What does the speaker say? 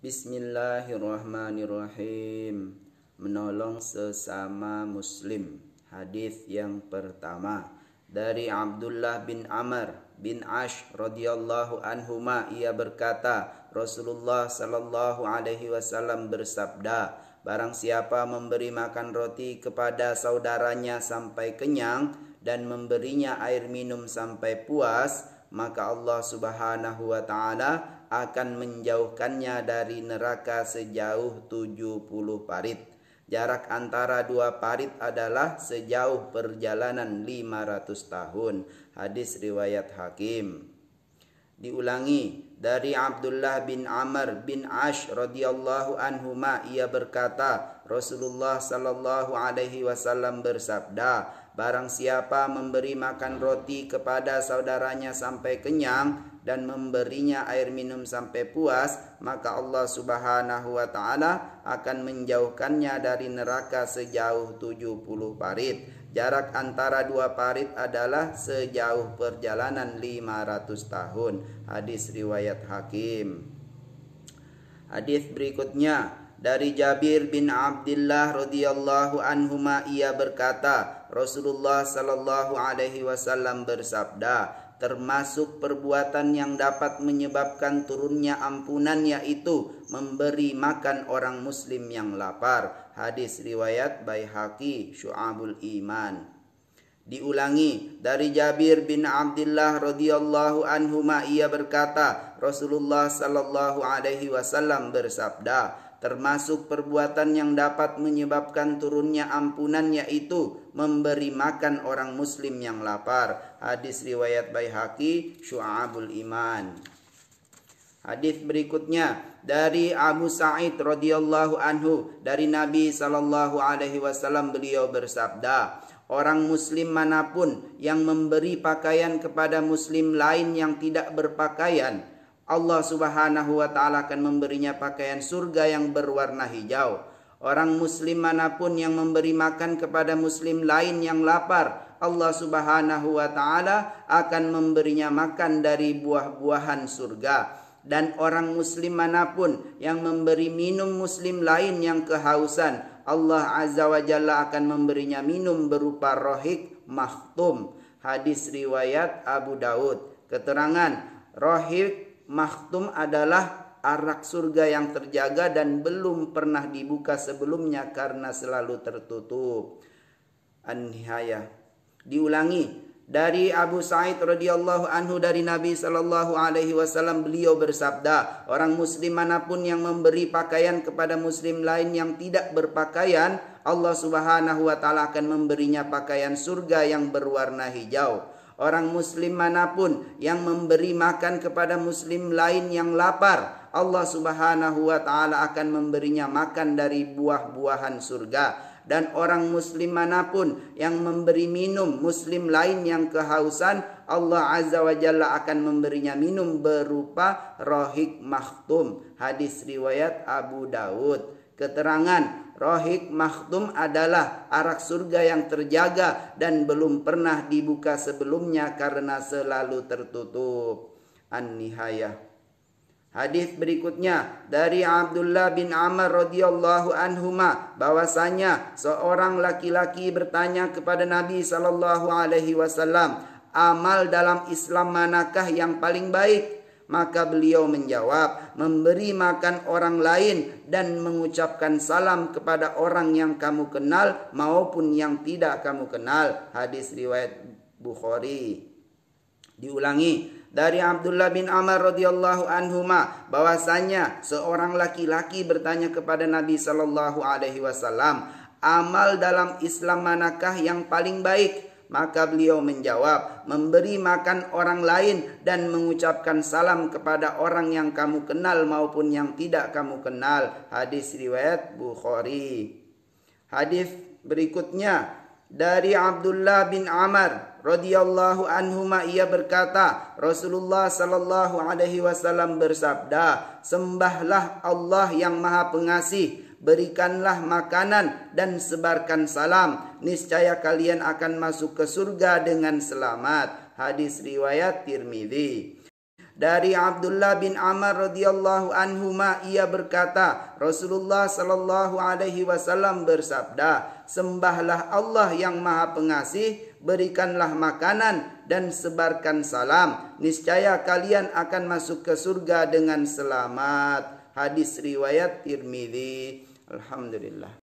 Bismillahirrahmanirrahim. Menolong sesama muslim. Hadis yang pertama dari Abdullah bin Amr bin Ash radhiyallahu anhuma, ia berkata, Rasulullah sallallahu alaihi wasallam bersabda, barang siapa memberi makan roti kepada saudaranya sampai kenyang dan memberinya air minum sampai puas, maka Allah Subhanahu wa taala akan menjauhkannya dari neraka sejauh 70 parit. Jarak antara dua parit adalah sejauh perjalanan 500 tahun. Hadis riwayat Hakim. Diulangi dari Abdullah bin Amr bin Ash radhiyallahu anhuma, ia berkata, Rasulullah sallallahu alaihi wasallam bersabda, barang siapa memberi makan roti kepada saudaranya sampai kenyang dan memberinya air minum sampai puas, maka Allah Subhanahu wa taala akan menjauhkannya dari neraka sejauh 70 parit. Jarak antara dua parit adalah sejauh perjalanan 500 tahun. Hadis riwayat Hakim. Hadis berikutnya dari Jabir bin Abdullah radhiyallahu anhuma, ia berkata, Rasulullah sallallahu alaihi wasallam bersabda, termasuk perbuatan yang dapat menyebabkan turunnya ampunan yaitu memberi makan orang muslim yang lapar. Hadis riwayat Baihaqi Syu'abul Iman. Diulangi dari Jabir bin Abdullah radhiyallahu anhuma, ia berkata, Rasulullah sallallahu alaihi wasallam bersabda, termasuk perbuatan yang dapat menyebabkan turunnya ampunan yaitu memberi makan orang muslim yang lapar. Hadis riwayat Baihaqi Syu'abul Iman. Hadis berikutnya dari Abu Sa'id radhiyallahu anhu, dari Nabi sallallahu alaihi wasallam, beliau bersabda, orang muslim manapun yang memberi pakaian kepada muslim lain yang tidak berpakaian, Allah Subhanahu wa taala akan memberinya pakaian surga yang berwarna hijau. Orang muslim manapun yang memberi makan kepada muslim lain yang lapar, Allah Subhanahu wa taala akan memberinya makan dari buah-buahan surga. Dan orang muslim manapun yang memberi minum muslim lain yang kehausan, Allah Azza wa Jalla akan memberinya minum berupa rohik makhtum. Hadis riwayat Abu Daud. Keterangan rohik makhtum adalah arak surga yang terjaga dan belum pernah dibuka sebelumnya karena selalu tertutup. An-Nihayah. Diulangi dari Abu Sa'id radhiyallahu anhu, dari Nabi sallallahu alaihi wasallam, beliau bersabda, orang muslim manapun yang memberi pakaian kepada muslim lain yang tidak berpakaian, Allah Subhanahu wa taala akan memberinya pakaian surga yang berwarna hijau. Orang muslim manapun yang memberi makan kepada muslim lain yang lapar, Allah Subhanahu wa taala akan memberinya makan dari buah-buahan surga. Dan orang muslim manapun yang memberi minum muslim lain yang kehausan, Allah Azza wa Jalla akan memberinya minum berupa rohik makhtum. Hadis riwayat Abu Daud. Keterangan rohik makhtum adalah arak surga yang terjaga dan belum pernah dibuka sebelumnya karena selalu tertutup. An-Nihayah. Hadis berikutnya dari Abdullah bin Amr radhiyallahu anhuma, bahwasanya seorang laki-laki bertanya kepada Nabi sallallahu alaihi wasallam, amal dalam Islam manakah yang paling baik? Maka beliau menjawab, memberi makan orang lain dan mengucapkan salam kepada orang yang kamu kenal maupun yang tidak kamu kenal. Hadis riwayat Bukhari. Diulangi dari Abdullah bin Amr radhiyallahu anhuma, bahwasanya seorang laki-laki bertanya kepada Nabi sallallahu alaihi wasallam, amal dalam Islam manakah yang paling baik? Maka beliau menjawab, memberi makan orang lain dan mengucapkan salam kepada orang yang kamu kenal maupun yang tidak kamu kenal. Hadis riwayat Bukhari. Hadis berikutnya dari Abdullah bin Amr radhiyallahu anhuma, ia berkata, Rasulullah sallallahu alaihi wasallam bersabda, sembahlah Allah yang Maha Pengasih, berikanlah makanan dan sebarkan salam, niscaya kalian akan masuk ke surga dengan selamat. Hadis riwayat Tirmidzi. Dari Abdullah bin Amr radhiyallahu anhuma ia berkata, Rasulullah sallallahu alaihi wasallam bersabda, sembahlah Allah yang Maha Pengasih, berikanlah makanan dan sebarkan salam, niscaya kalian akan masuk ke surga dengan selamat. Hadis riwayat Tirmidzi. Alhamdulillah.